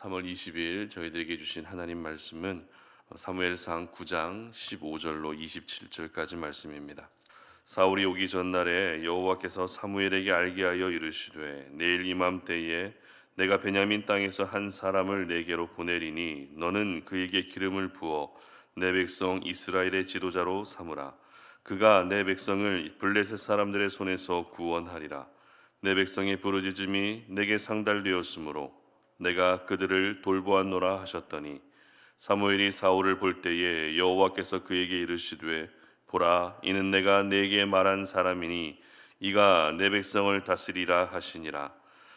3월 20일 저희들에게 주신 하나님 말씀은 사무엘상 9장 15절로 27절까지 말씀입니다. 사울이 오기 전날에 여호와께서 사무엘에게 알게 하여 이르시되 내일 이맘때에 내가 베냐민 땅에서 한 사람을 내게로 보내리니 너는 그에게 기름을 부어 내 백성 이스라엘의 지도자로 삼으라. 그가 내 백성을 블레셋 사람들의 손에서 구원하리라. 내 백성의 부르짖음이 내게 상달되었으므로 내가 그들을 돌보았노라 하셨더니 사무엘이 사울을 볼 때에 여호와께서 그에게 이르시되 보라 이는 내가 네게 말한 사람이니 이가 내 백성을 다스리라 하시니라.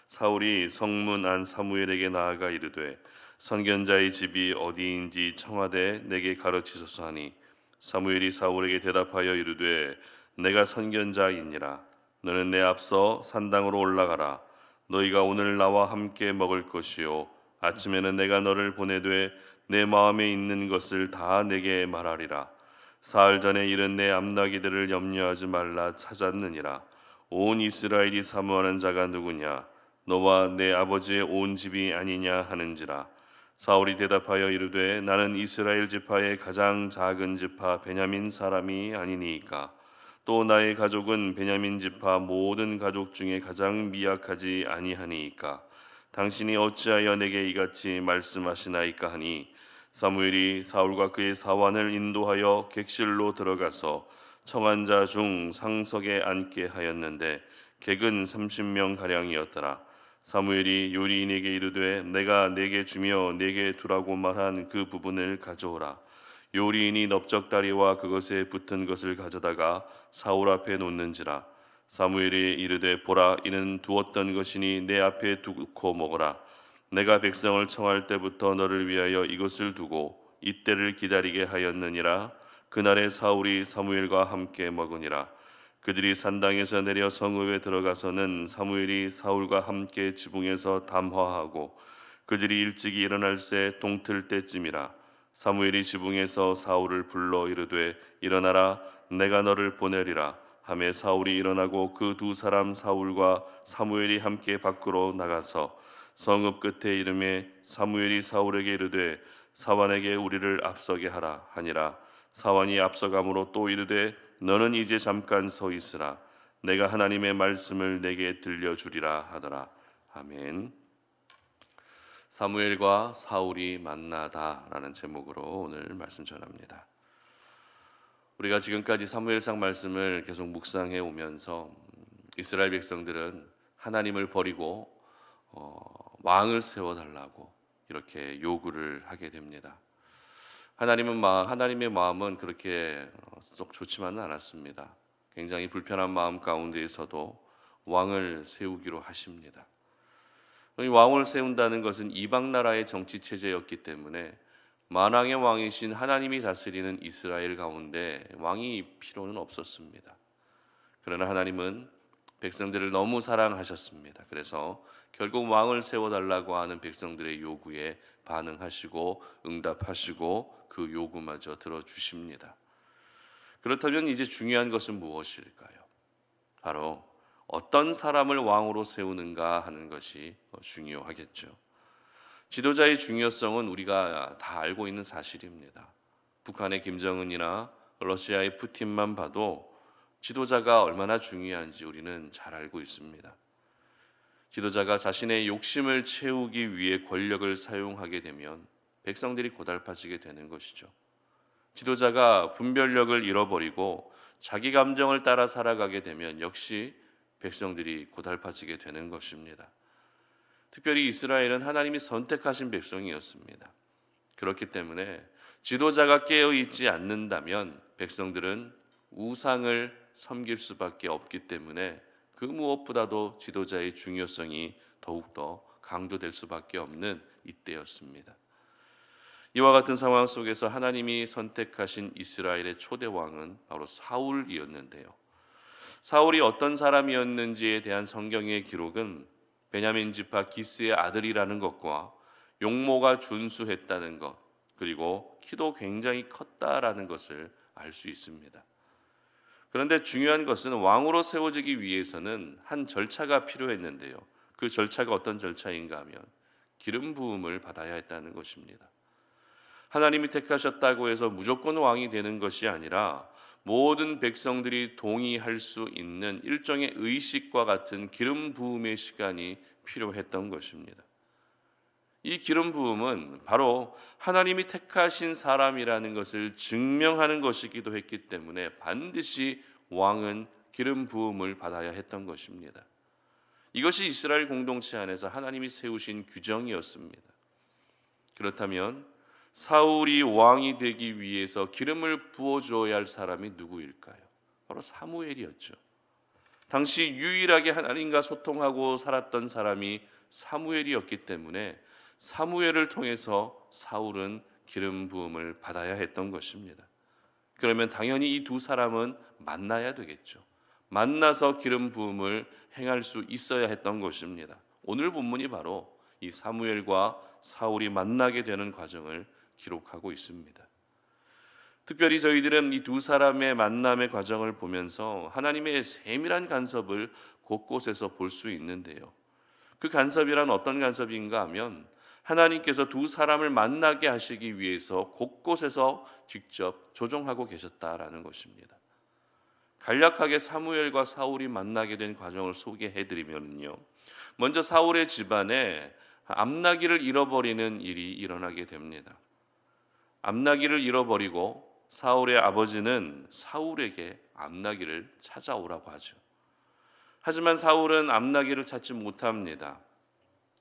사울이 성문 안 사무엘에게 나아가 이르되 선견자의 집이 어디인지 청하되 내게 가르치소서 하니 사무엘이 사울에게 대답하여 이르되 내가 선견자이니라. 너는 내 앞서 산당으로 올라가라. 너희가 오늘 나와 함께 먹을 것이요 아침에는 내가 너를 보내되 내 마음에 있는 것을 다 내게 말하리라. 사흘 전에 이른 내 암나기들을 염려하지 말라 찾았느니라. 온 이스라엘이 사모하는 자가 누구냐? 너와 내 아버지의 온 집이 아니냐 하는지라. 사울이 대답하여 이르되 나는 이스라엘 지파의 가장 작은 지파 베냐민 사람이 아니니이까. 또 나의 가족은 베냐민 지파 모든 가족 중에 가장 미약하지 아니하니이까. 당신이 어찌하여 내게 이같이 말씀하시나이까 하니 사무엘이 사울과 그의 사환을 인도하여 객실로 들어가서 청한 자 중 상석에 앉게 하였는데 객은 30명 가량이었더라. 사무엘이 요리인에게 이르되 내가 네게 주며 네게 두라고 말한 그 부분을 가져오라. 요리인이 넓적다리와 그것에 붙은 것을 가져다가 사울 앞에 놓는지라. 사무엘이 이르되 보라 이는 두었던 것이니 내 앞에 두고 먹어라. 내가 백성을 청할 때부터 너를 위하여 이것을 두고 이때를 기다리게 하였느니라. 그날에 사울이 사무엘과 함께 먹으니라. 그들이 산당에서 내려 성읍에 들어가서는 사무엘이 사울과 함께 지붕에서 담화하고 그들이 일찍이 일어날새 동틀 때쯤이라. 사무엘이 지붕에서 사울을 불러 이르되 일어나라 내가 너를 보내리라 하매 사울이 일어나고 그 두 사람 사울과 사무엘이 함께 밖으로 나가서 성읍 끝에 이름에 사무엘이 사울에게 이르되 사환에게 우리를 앞서게 하라 하니라. 사환이 앞서감으로 또 이르되 너는 이제 잠깐 서 있으라. 내가 하나님의 말씀을 내게 들려주리라 하더라. 아멘. 사무엘과 사울이 만나다라는 제목으로 오늘 말씀 전합니다. 우리가 지금까지 사무엘상 말씀을 계속 묵상해 오면서 이스라엘 백성들은 하나님을 버리고 왕을 세워달라고 이렇게 요구를 하게 됩니다. 하나님의 마음은 그렇게 썩 좋지만은 않았습니다. 굉장히 불편한 마음 가운데에서도 왕을 세우기로 하십니다. 이 왕을 세운다는 것은 이방 나라의 정치 체제였기 때문에 만왕의 왕이신 하나님이 다스리는 이스라엘 가운데 왕이 필요는 없었습니다. 그러나 하나님은 백성들을 너무 사랑하셨습니다. 그래서 결국 왕을 세워달라고 하는 백성들의 요구에 반응하시고 응답하시고 그 요구마저 들어주십니다. 그렇다면 이제 중요한 것은 무엇일까요? 바로 어떤 사람을 왕으로 세우는가 하는 것이 중요하겠죠. 지도자의 중요성은 우리가 다 알고 있는 사실입니다. 북한의 김정은이나 러시아의 푸틴만 봐도 지도자가 얼마나 중요한지 우리는 잘 알고 있습니다. 지도자가 자신의 욕심을 채우기 위해 권력을 사용하게 되면 백성들이 고달파지게 되는 것이죠. 지도자가 분별력을 잃어버리고 자기 감정을 따라 살아가게 되면 역시 백성들이 고달파지게 되는 것입니다. 특별히 이스라엘은 하나님이 선택하신 백성이었습니다. 그렇기 때문에 지도자가 깨어있지 않는다면 백성들은 우상을 섬길 수밖에 없기 때문에 그 무엇보다도 지도자의 중요성이 더욱더 강조될 수밖에 없는 이때였습니다. 이와 같은 상황 속에서 하나님이 선택하신 이스라엘의 초대 왕은 바로 사울이었는데요. 사울이 어떤 사람이었는지에 대한 성경의 기록은 베냐민 지파 기스의 아들이라는 것과 용모가 준수했다는 것, 그리고 키도 굉장히 컸다라는 것을 알 수 있습니다. 그런데 중요한 것은 왕으로 세워지기 위해서는 한 절차가 필요했는데요. 그 절차가 어떤 절차인가 하면 기름 부음을 받아야 했다는 것입니다. 하나님이 택하셨다고 해서 무조건 왕이 되는 것이 아니라 모든 백성들이 동의할 수 있는 일종의 의식과 같은 기름 부음의 시간이 필요했던 것입니다. 이 기름 부음은 바로 하나님이 택하신 사람이라는 것을 증명하는 것이기도 했기 때문에 반드시 왕은 기름 부음을 받아야 했던 것입니다. 이것이 이스라엘 공동체 안에서 하나님이 세우신 규정이었습니다. 그렇다면 사울이 왕이 되기 위해서 기름을 부어줘야 할 사람이 누구일까요? 바로 사무엘이었죠. 당시 유일하게 하나님과 소통하고 살았던 사람이 사무엘이었기 때문에 사무엘을 통해서 사울은 기름 부음을 받아야 했던 것입니다. 그러면 당연히 이 두 사람은 만나야 되겠죠. 만나서 기름 부음을 행할 수 있어야 했던 것입니다. 오늘 본문이 바로 이 사무엘과 사울이 만나게 되는 과정을 기록하고 있습니다. 특별히 저희들은 이 두 사람의 만남의 과정을 보면서 하나님의 세밀한 간섭을 곳곳에서 볼 수 있는데요. 그 간섭이란 어떤 간섭인가 하면 하나님께서 두 사람을 만나게 하시기 위해서 곳곳에서 직접 조종하고 계셨다라는 것입니다. 간략하게 사무엘과 사울이 만나게 된 과정을 소개해드리면요. 먼저 사울의 집안에 암나귀를 잃어버리는 일이 일어나게 됩니다. 암나귀를 잃어버리고 사울의 아버지는 사울에게 암나귀를 찾아오라고 하죠. 하지만 사울은 암나귀를 찾지 못합니다.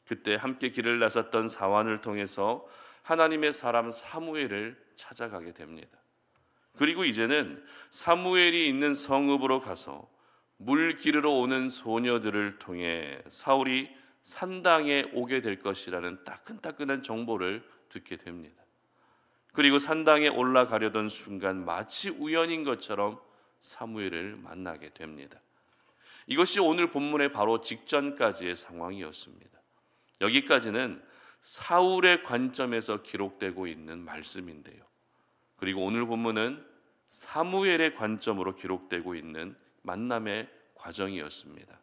그때 함께 길을 나섰던 사환을 통해서 하나님의 사람 사무엘을 찾아가게 됩니다. 그리고 이제는 사무엘이 있는 성읍으로 가서 물 기르러 오는 소녀들을 통해 사울이 산당에 오게 될 것이라는 따끈따끈한 정보를 듣게 됩니다. 그리고 산당에 올라가려던 순간 마치 우연인 것처럼 사무엘을 만나게 됩니다. 이것이 오늘 본문의 바로 직전까지의 상황이었습니다. 여기까지는 사울의 관점에서 기록되고 있는 말씀인데요. 그리고 오늘 본문은 사무엘의 관점으로 기록되고 있는 만남의 과정이었습니다.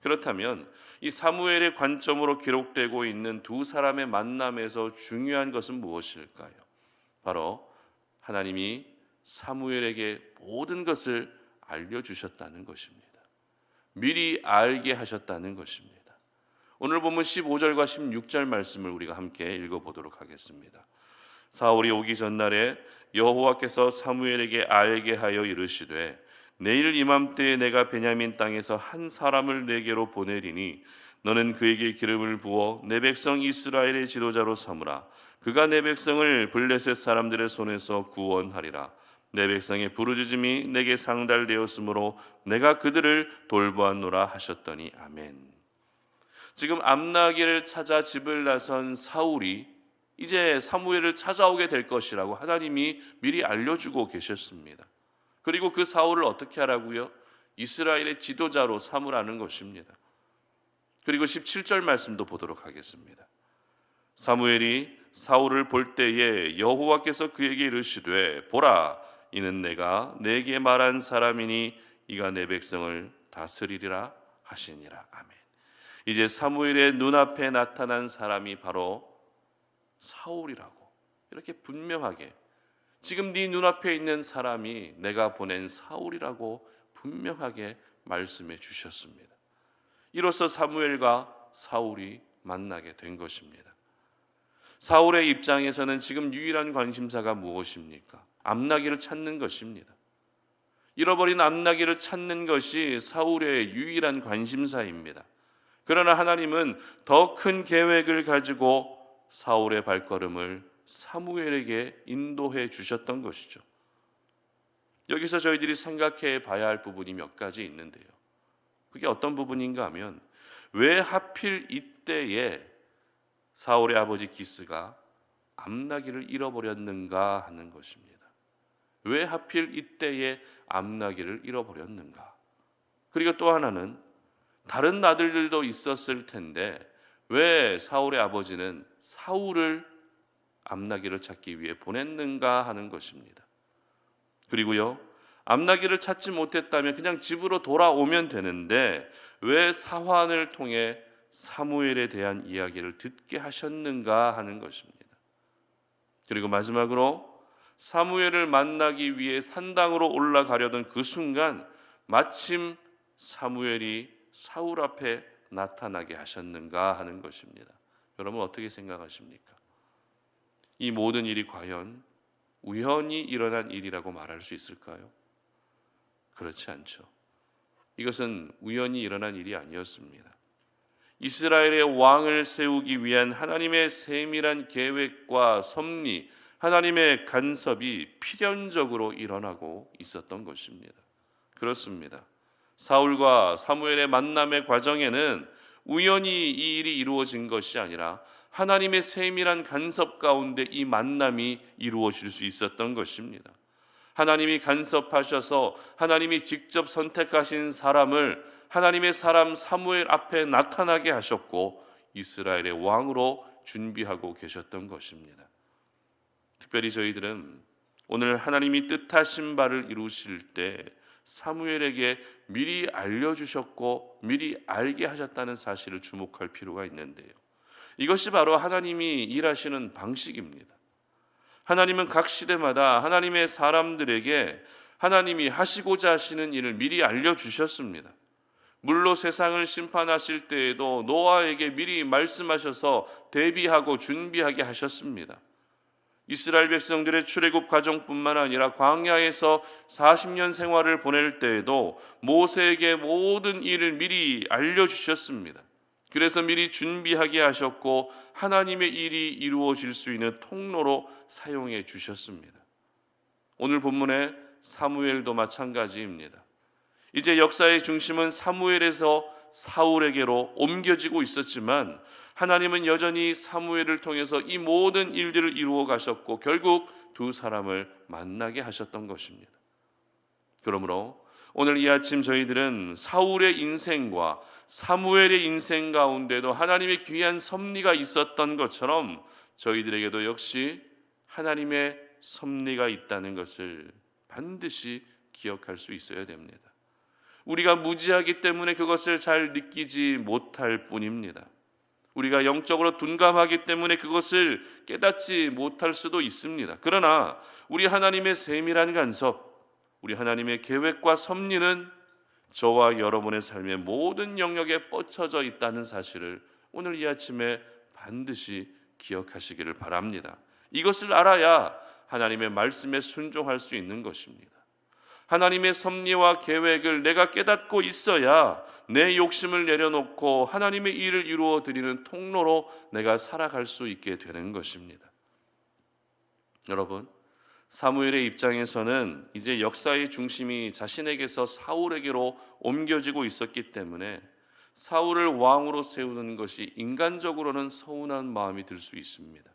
그렇다면 이 사무엘의 관점으로 기록되고 있는 두 사람의 만남에서 중요한 것은 무엇일까요? 바로 하나님이 사무엘에게 모든 것을 알려주셨다는 것입니다. 미리 알게 하셨다는 것입니다. 오늘 본문 15절과 16절 말씀을 우리가 함께 읽어보도록 하겠습니다. 사울이 오기 전날에 여호와께서 사무엘에게 알게 하여 이르시되 내일 이맘때에 내가 베냐민 땅에서 한 사람을 내게로 보내리니 너는 그에게 기름을 부어 내 백성 이스라엘의 지도자로 삼으라. 그가 내 백성을 블레셋 사람들의 손에서 구원하리라. 내 백성의 부르짖음이 내게 상달되었으므로 내가 그들을 돌보았노라 하셨더니 아멘. 지금 암나귀를 찾아 집을 나선 사울이 이제 사무엘을 찾아오게 될 것이라고 하나님이 미리 알려주고 계셨습니다. 그리고 그 사울을 어떻게 하라고요? 이스라엘의 지도자로 삼으라는 것입니다. 그리고 17절 말씀도 보도록 하겠습니다. 사무엘이 사울을 볼 때에 여호와께서 그에게 이르시되 보라 이는 내가 내게 말한 사람이니 이가 내 백성을 다스리리라 하시니라. 아멘. 이제 사무엘의 눈앞에 나타난 사람이 바로 사울이라고 이렇게 분명하게 지금 네 눈앞에 있는 사람이 내가 보낸 사울이라고 분명하게 말씀해 주셨습니다. 이로써 사무엘과 사울이 만나게 된 것입니다. 사울의 입장에서는 지금 유일한 관심사가 무엇입니까? 암나귀를 찾는 것입니다. 잃어버린 암나귀를 찾는 것이 사울의 유일한 관심사입니다. 그러나 하나님은 더 큰 계획을 가지고 사울의 발걸음을 사무엘에게 인도해 주셨던 것이죠. 여기서 저희들이 생각해 봐야 할 부분이 몇 가지 있는데요. 그게 어떤 부분인가 하면 왜 하필 이때에 사울의 아버지 기스가 암나귀를 잃어버렸는가 하는 것입니다. 왜 하필 이때에 암나귀를 잃어버렸는가? 그리고 또 하나는 다른 아들들도 있었을 텐데 왜 사울의 아버지는 사울을 암나귀를 찾기 위해 보냈는가 하는 것입니다. 그리고요, 암나귀를 찾지 못했다면 그냥 집으로 돌아오면 되는데 왜 사환을 통해 사무엘에 대한 이야기를 듣게 하셨는가 하는 것입니다. 그리고 마지막으로 사무엘을 만나기 위해 산당으로 올라가려던 그 순간 마침 사무엘이 사울 앞에 나타나게 하셨는가 하는 것입니다. 여러분 어떻게 생각하십니까? 이 모든 일이 과연 우연히 일어난 일이라고 말할 수 있을까요? 그렇지 않죠. 이것은 우연히 일어난 일이 아니었습니다. 이스라엘의 왕을 세우기 위한 하나님의 세밀한 계획과 섭리, 하나님의 간섭이 필연적으로 일어나고 있었던 것입니다. 그렇습니다. 사울과 사무엘의 만남의 과정에는 우연히 이 일이 이루어진 것이 아니라 하나님의 세밀한 간섭 가운데 이 만남이 이루어질 수 있었던 것입니다. 하나님이 간섭하셔서 하나님이 직접 선택하신 사람을 하나님의 사람 사무엘 앞에 나타나게 하셨고 이스라엘의 왕으로 준비하고 계셨던 것입니다. 특별히 저희들은 오늘 하나님이 뜻하신 바를 이루실 때 사무엘에게 미리 알려주셨고 미리 알게 하셨다는 사실을 주목할 필요가 있는데요. 이것이 바로 하나님이 일하시는 방식입니다. 하나님은 각 시대마다 하나님의 사람들에게 하나님이 하시고자 하시는 일을 미리 알려주셨습니다. 물로 세상을 심판하실 때에도 노아에게 미리 말씀하셔서 대비하고 준비하게 하셨습니다. 이스라엘 백성들의 출애굽 과정뿐만 아니라 광야에서 40년 생활을 보낼 때에도 모세에게 모든 일을 미리 알려주셨습니다. 그래서 미리 준비하게 하셨고 하나님의 일이 이루어질 수 있는 통로로 사용해 주셨습니다. 오늘 본문의 사무엘도 마찬가지입니다. 이제 역사의 중심은 사무엘에서 사울에게로 옮겨지고 있었지만 하나님은 여전히 사무엘을 통해서 이 모든 일들을 이루어 가셨고 결국 두 사람을 만나게 하셨던 것입니다. 그러므로 오늘 이 아침 저희들은 사울의 인생과 사무엘의 인생 가운데도 하나님의 귀한 섭리가 있었던 것처럼 저희들에게도 역시 하나님의 섭리가 있다는 것을 반드시 기억할 수 있어야 됩니다. 우리가 무지하기 때문에 그것을 잘 느끼지 못할 뿐입니다. 우리가 영적으로 둔감하기 때문에 그것을 깨닫지 못할 수도 있습니다. 그러나 우리 하나님의 세밀한 간섭, 우리 하나님의 계획과 섭리는 저와 여러분의 삶의 모든 영역에 뻗쳐져 있다는 사실을 오늘 이 아침에 반드시 기억하시기를 바랍니다. 이것을 알아야 하나님의 말씀에 순종할 수 있는 것입니다. 하나님의 섭리와 계획을 내가 깨닫고 있어야 내 욕심을 내려놓고 하나님의 일을 이루어 드리는 통로로 내가 살아갈 수 있게 되는 것입니다. 여러분, 사무엘의 입장에서는 이제 역사의 중심이 자신에게서 사울에게로 옮겨지고 있었기 때문에 사울을 왕으로 세우는 것이 인간적으로는 서운한 마음이 들 수 있습니다.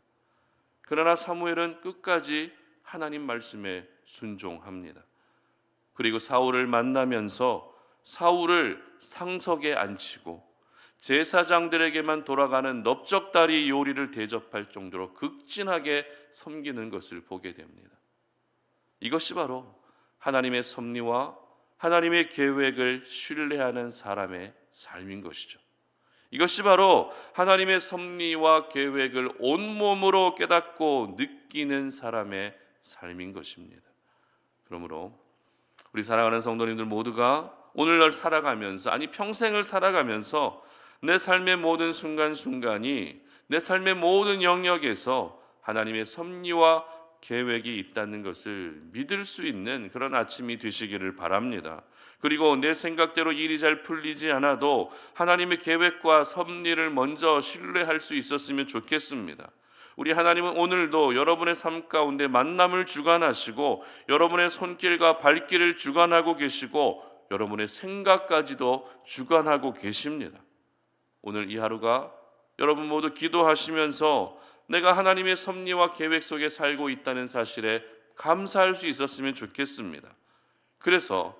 그러나 사무엘은 끝까지 하나님 말씀에 순종합니다. 그리고 사울을 만나면서 사울을 상석에 앉히고 제사장들에게만 돌아가는 넓적다리 요리를 대접할 정도로 극진하게 섬기는 것을 보게 됩니다. 이것이 바로 하나님의 섭리와 하나님의 계획을 신뢰하는 사람의 삶인 것이죠. 이것이 바로 하나님의 섭리와 계획을 온몸으로 깨닫고 느끼는 사람의 삶인 것입니다. 그러므로 우리 사랑하는 성도님들 모두가 오늘날 살아가면서, 아니 평생을 살아가면서 내 삶의 모든 순간순간이, 내 삶의 모든 영역에서 하나님의 섭리와 계획이 있다는 것을 믿을 수 있는 그런 아침이 되시기를 바랍니다. 그리고 내 생각대로 일이 잘 풀리지 않아도 하나님의 계획과 섭리를 먼저 신뢰할 수 있었으면 좋겠습니다. 우리 하나님은 오늘도 여러분의 삶 가운데 만남을 주관하시고 여러분의 손길과 발길을 주관하고 계시고 여러분의 생각까지도 주관하고 계십니다. 오늘 이 하루가 여러분 모두 기도하시면서 내가 하나님의 섭리와 계획 속에 살고 있다는 사실에 감사할 수 있었으면 좋겠습니다. 그래서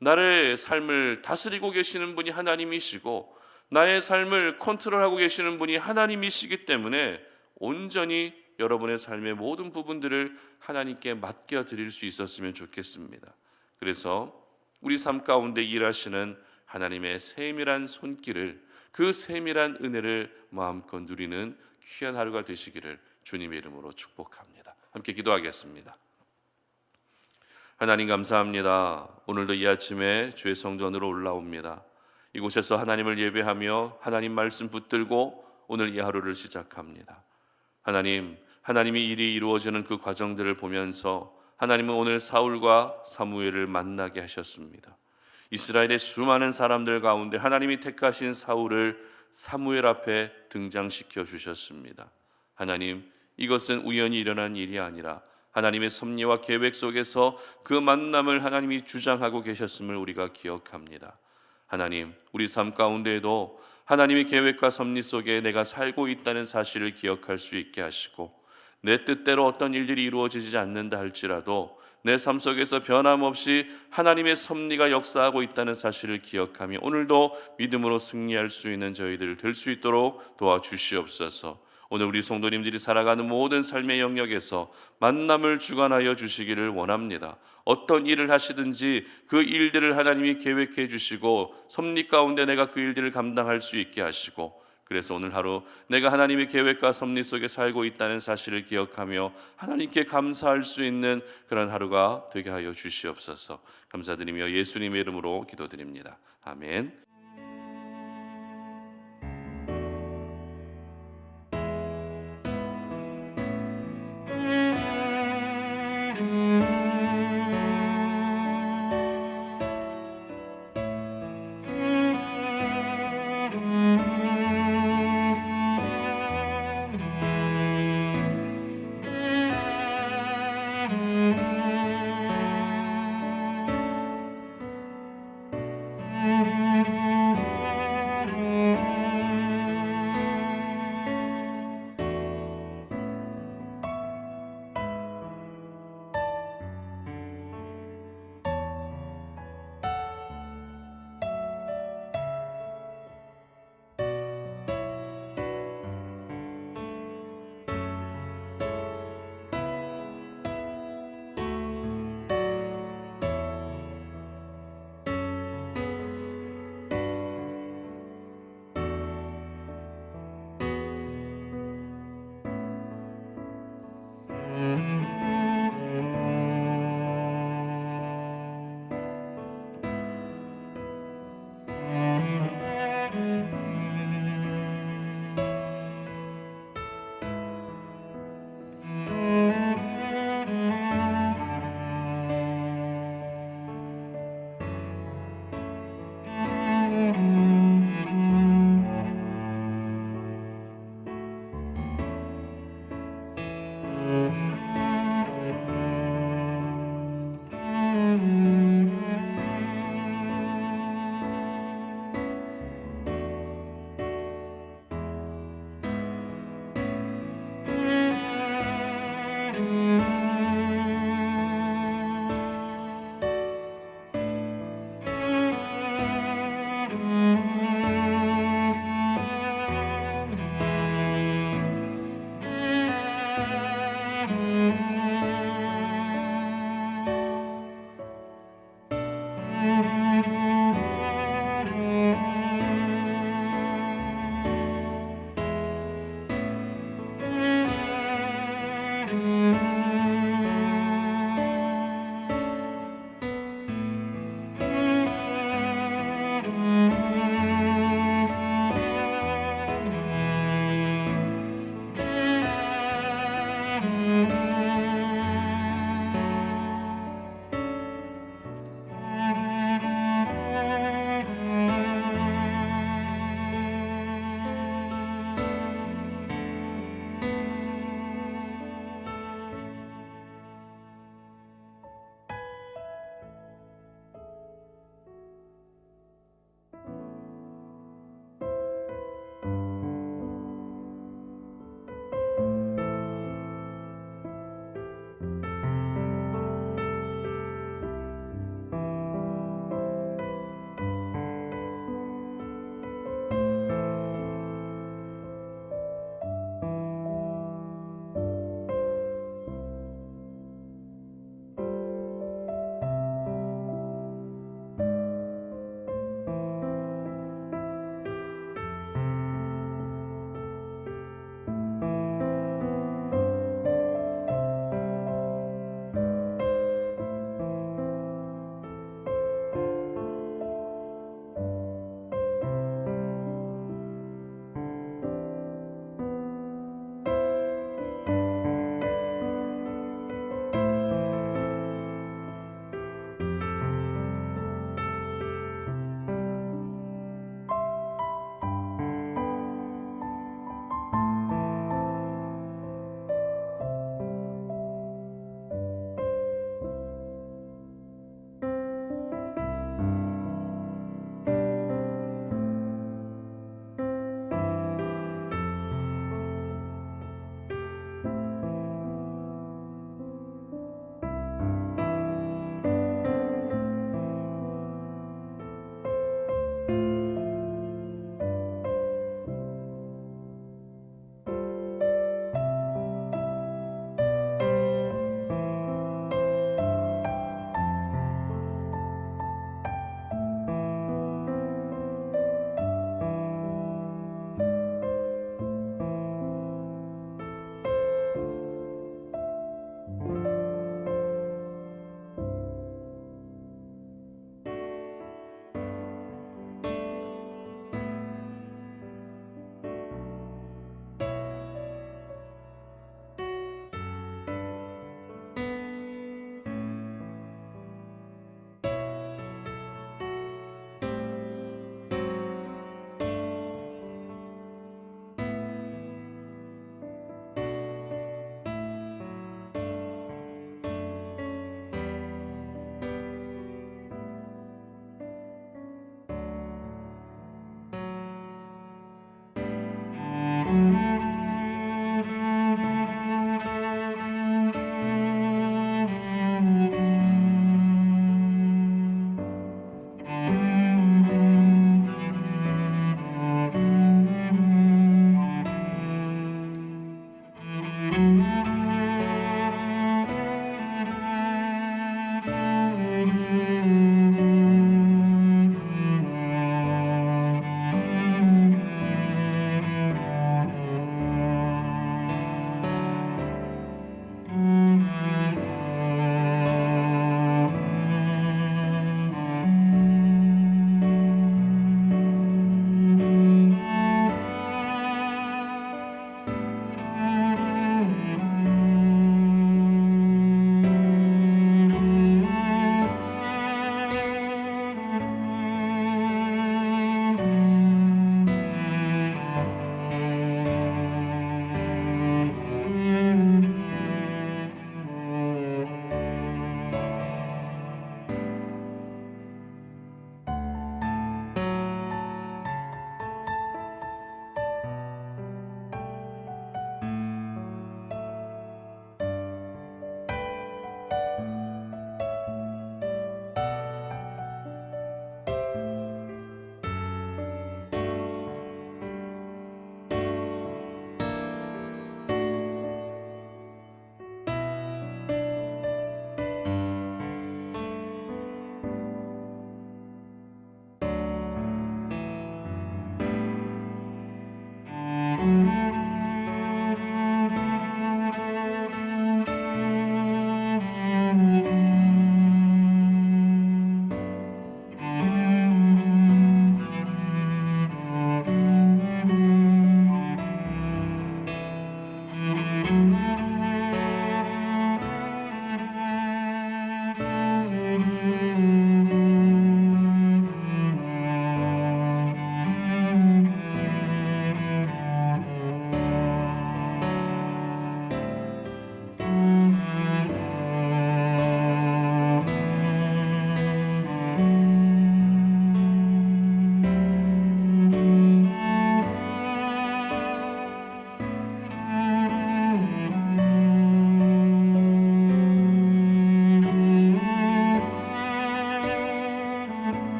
나의 삶을 다스리고 계시는 분이 하나님이시고 나의 삶을 컨트롤하고 계시는 분이 하나님이시기 때문에 온전히 여러분의 삶의 모든 부분들을 하나님께 맡겨드릴 수 있었으면 좋겠습니다. 그래서 우리 삶 가운데 일하시는 하나님의 세밀한 손길을 그 세밀한 은혜를 마음껏 누리는 귀한 하루가 되시기를 주님의 이름으로 축복합니다. 함께 기도하겠습니다. 하나님 감사합니다. 오늘도 이 아침에 주의 성전으로 올라옵니다. 이곳에서 하나님을 예배하며 하나님 말씀 붙들고 오늘 이 하루를 시작합니다. 하나님, 하나님이 일이 이루어지는 그 과정들을 보면서 하나님은 오늘 사울과 사무엘을 만나게 하셨습니다. 이스라엘의 수많은 사람들 가운데 하나님이 택하신 사울을 사무엘 앞에 등장시켜 주셨습니다. 하나님, 이것은 우연히 일어난 일이 아니라 하나님의 섭리와 계획 속에서 그 만남을 하나님이 주장하고 계셨음을 우리가 기억합니다. 하나님, 우리 삶 가운데에도 하나님의 계획과 섭리 속에 내가 살고 있다는 사실을 기억할 수 있게 하시고, 내 뜻대로 어떤 일들이 이루어지지 않는다 할지라도 내 삶 속에서 변함없이 하나님의 섭리가 역사하고 있다는 사실을 기억하며 오늘도 믿음으로 승리할 수 있는 저희들 될 수 있도록 도와주시옵소서. 오늘 우리 성도님들이 살아가는 모든 삶의 영역에서 만남을 주관하여 주시기를 원합니다. 어떤 일을 하시든지 그 일들을 하나님이 계획해 주시고 섭리 가운데 내가 그 일들을 감당할 수 있게 하시고, 그래서 오늘 하루 내가 하나님의 계획과 섭리 속에 살고 있다는 사실을 기억하며 하나님께 감사할 수 있는 그런 하루가 되게 하여 주시옵소서. 감사드리며 예수님의 이름으로 기도드립니다. 아멘.